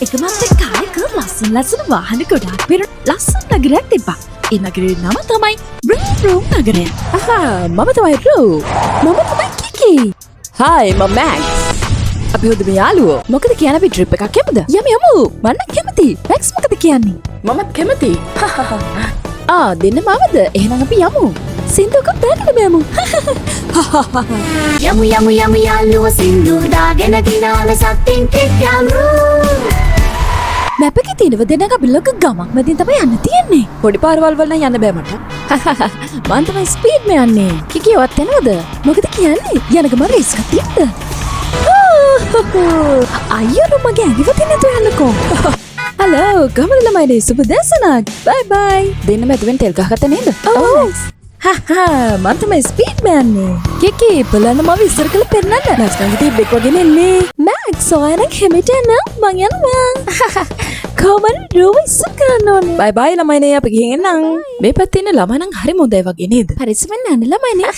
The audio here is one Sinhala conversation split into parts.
එක මත් කායක ලස්සන වාහන ගොඩාක් පෙර ලස්සන නගරයක් තිබ්බා. ඒ නගරේ නම තමයි රෝම් නගරය. මම තමයි රෝ. මම තමයි කිකි. හායි මම මැක්ස්. අපි හොඳම යාළුවෝ. මොකද කියන්නේ අපි ට්‍රිප් එකක් යමුද? යමු. මම කැමති. මැක්ස් මොකද කියන්නේ? මමත් කැමති. දෙන්න මමද? එහෙනම් අපි යමු. සින්දුවක බෑගට බෑමු. යමු යාළුවෝ සින්දු දාගෙන දිනාල සත්තින් ට්‍රිප් යමු. මැප් එකේ තියෙනව දෙන්නක අපි ලොකු ගමක් මැදින් තමයි යන්න තියෙන්නේ. පොඩි පාරවල් වල නම් යන්න බෑ මට. මං තමයි ස්පීඩ් මේ යන්නේ. කිකියවත් එනවද? මොකද කියන්නේ? යන ගමන් රේස් එකක් තියන්න. අයියෝ මගේ ඇඟිවතින් නැතුව යන්නකෝ. හලෝ ගමන ළමයිනේ සුබ දැසනක්. බයි බයි. දෙන්න මැදුවෙන් තෙල් ගහගත්ත නේද? මං තමයි ස්පීඩ් මෑන්නේ. කිකි බලන්න මම ඉස්සර කළ පෙන්නන්න. මැක්ස් නම් තිබ්බෙක් වගේ නෙන්නේ. මැක්ස් ඔයාලා හැමිට යන්න මං යනවා. කොමන් රෝම ඉස්සර කරන්න ඕනේ. බයි බයි ළමයිනේ අපි ගිහින් එන්නම්. මේ පැත්තේ ඉන්න ළමයි නම් හරි මොඳයි වගේ නේද? පරිස්සමෙන් යන්න ළමයිනේ.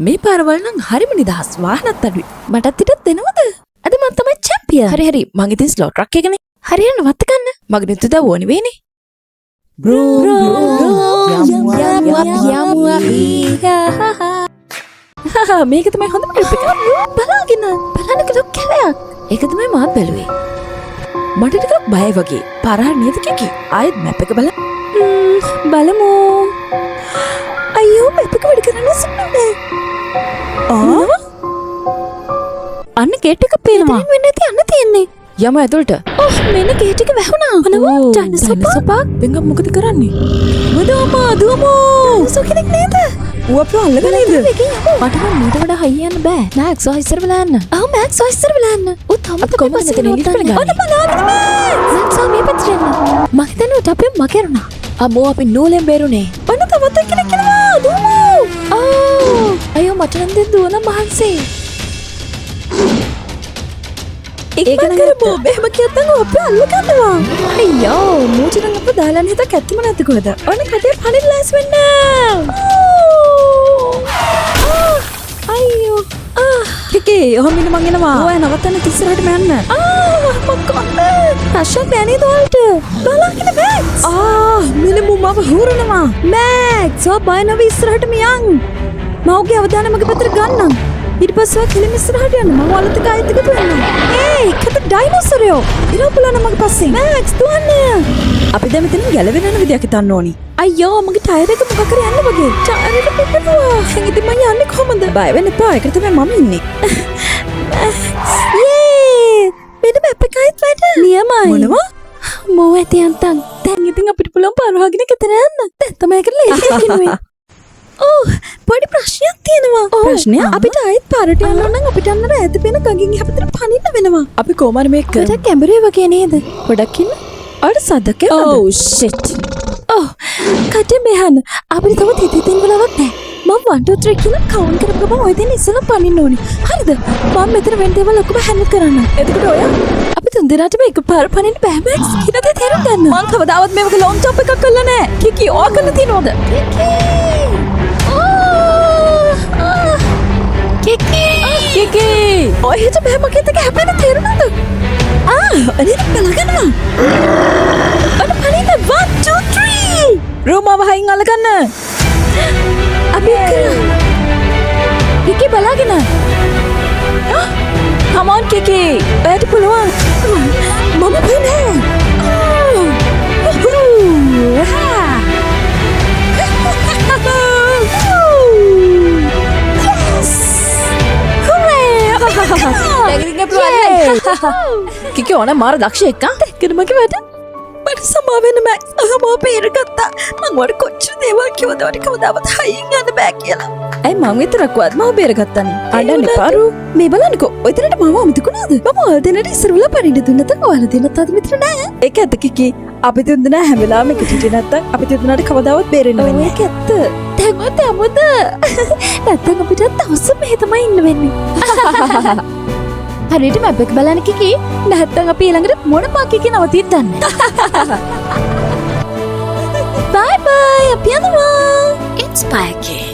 මේ පාරවල් නම් හරිම නිදහස් වාහනත් අඩුයි. මටත් ඉතත් දෙනවද? අද මම තමයි චැම්පියන්. හරි මං ඉතින් ස්ලෝ ට්‍රක් එකනේ. හරියට නවත්ත ගන්න. මගේ නෙත් දා ඕනේ වෙන්නේ. මේක තමයි හොඳ ට්‍රිප් එක. බලන්න කිලෝ කැලයක්. ඒක තමයි මාත් බැලුවේ. මට ටිකක් බයයි වගේ. පාරහර නේද කිකි? ආයෙත් මැප් එක බලමු. අයියෝ මැප් එක වැඩ කරන්නේ සුළුනේ. අන්න ගේට් එක පේනවා. මෙන්න නැති යන්න තියෙන්නේ. යමු ඇතුළට. මෙන්න ගේට් එක වැහුණා. අනවා ඩයිනසෝර් පාක්. දෙංග මොකද කරන්නේ? දුවමු. ඩයිනසෝර් කෙනෙක් නේද? ඌ අපිව අල්ලගෙන නේද? මට නම් මීට වඩා හයිය යන්න බෑ. මැක්ස් ඔය ඉස්සර වෙලා යන්න. මැක්ස් ඔය ඉස්සර වෙලා යන්න. ඌ තමයි කොහොමද දෙන්නේ? ඔන්න බලාගෙන මැක්ස් මේ පැත්තට යන්න. මම හිතන්නේ ඌ අපිව මකරුණා. අම්මෝ අපි නූලෙන් බේරුනේ. ඔන්න තවත් කෙනෙක් එනවා. දුවමු. අයියෝ මට නම් දැන් දුවන මහන්සි. ඒක කරමු. මෙහෙම කියත්තම් අපේ අල්ල ගන්නවා. අයියෝ මූචරන් අප දාලා හිතක් ඇත්තම නැති කොහෙද? ඔන්න කටේ පණින් ලෑස් වෙන්න. අයියෝ. කිකි ඔහොම ඉන්න මං එනවා. ඔයා නවත්තන්න ඉස්සරහට යන්න. මොකක්ද? රෂක් බෑනේ දොල්ට. බලන්න මැක්ස්. මෙල මුමව හුරනවා. මැක්ස් ඔය බය නැවි ඉස්සරහට මියන්. මවගේ අවධානය මගේ පැත්තට ගන්නම්. ඊට පස්සේ කෙලින් ඉස්සරහට යන්න. මම ඔයාලට ගායත් එකතු වෙනවා. ඒකද ඩයිනෝසරයෝ. ඉරෝ බලන්න මගේ පස්සේ. මැක්ස් දුවන්න. අපි දැන් මෙතන ගැලවෙන යන විදියක් හිතන්න ඕනි. අයියෝ මගේ ටයර් එක මොකක් කරේ යන්න වගේ. ටයර් එක පිපෙනවා. ඉතින් මම යන්නේ කොහමද? බය වෙන්න එපා. ඒකට තමයි මම ඉන්නේ. මෙන්න මැප් එකයිත් වැඩ. නියමයි. මොනවා? මෝ ඇති යන්තම්. දැන් ඉතින් අපිට පුළුවන් පාරවගෙන ගෙදර යන්න. දැන් තමයි ඒක ලේසියෙන් කිව්වේ. පොඩි ප්‍රශ්නයක් තියෙනවා. ප්‍රශ්නයක්? අපිට ආයෙත් පාරට යන්න නම් අපිට අන්න ඈත පේන ගඟින් එහා පැත්තට පනින්න වෙනවා. අපි කොහමද මේක කරන්නේ? ගොඩක් කැඹුරේ වගේ නේද? ගොඩක් ඉන්න. අර සද්දක ෂිට්. කටේ මෙහන. අපිට තව තිතින් බලවත් නැහැ. මම 1 2 3 කියලා කවුන්ට් කරපු ගමන් ඔය දෙන්න ඉස්සෙල්ලා පනින්න ඕනි. හරිද? මම මෙතන වෙන දේවල් ඔක්කොම හැන්ඩල් කරන්න. එතකොට ඔයා අපි තුන් දෙනාටම එකපාර පනින්න බෑ මැක්ස්. කිනද තේරුම් ගන්න. මං කවදාවත් මේ වගේ ලොන් ජම්ප් එකක් කළා නෑ. කිකි ඕක කරන්න තියනවද? කිකි ඔය හිත බෑ මගේ තක හැපෙන තේරුණාද? අනේ බලගන්නවා. අන්න පනින්න 1 2 3. රෝමාව හයින් අල්ලගන්න. අපි කිකි බලාගෙන. come on කිකි. ඔයාට පුළුවන්. මම බෑ. කිකි ඕන මාර දක්ෂ එක්ක දැක්කද මගේ වැඩ? මට සමා වෙන්න මැක්ස්. මම පේරගත්තා. මං වර කොච්චර දේවල් කිව්වද ඔයාට කවදාවත් හයියෙන් යන්න බෑ කියලා. ඇයි මං විතරක්වත් මම බේරගත්තානේ. අඬන්න එපා රු. මේ බලන්නකෝ. ඔය දෙන්නට මම අමතකුණාද? මම ඔය දෙන්නට ඉස්සර වෙලා පරිණිත දුන්න නැත්නම් ඔයාලා දෙන්නත් අද මෙතන නෑ. ඒක ඇත්ත කිකි. අපි තුන් දෙනා හැම වෙලාවෙම එකට හිටියේ නැත්නම් අපි තුන් දෙනාට කවදාවත් බේරෙන්න වෙන්නේ නෑ. ඒක ඇත්ත. දැන් ඔතන අමුද? නැත්නම් අපිට දවස් මෙහෙ තමයි ඉන්න වෙන්නේ. හරියට මැප් එක බලන්න කිකි. නැත්තම් අපි ඊළඟට මොන පාකකින් නවතින්නද දන්නේ. බයි බයි අපි යනවා. It's Spike.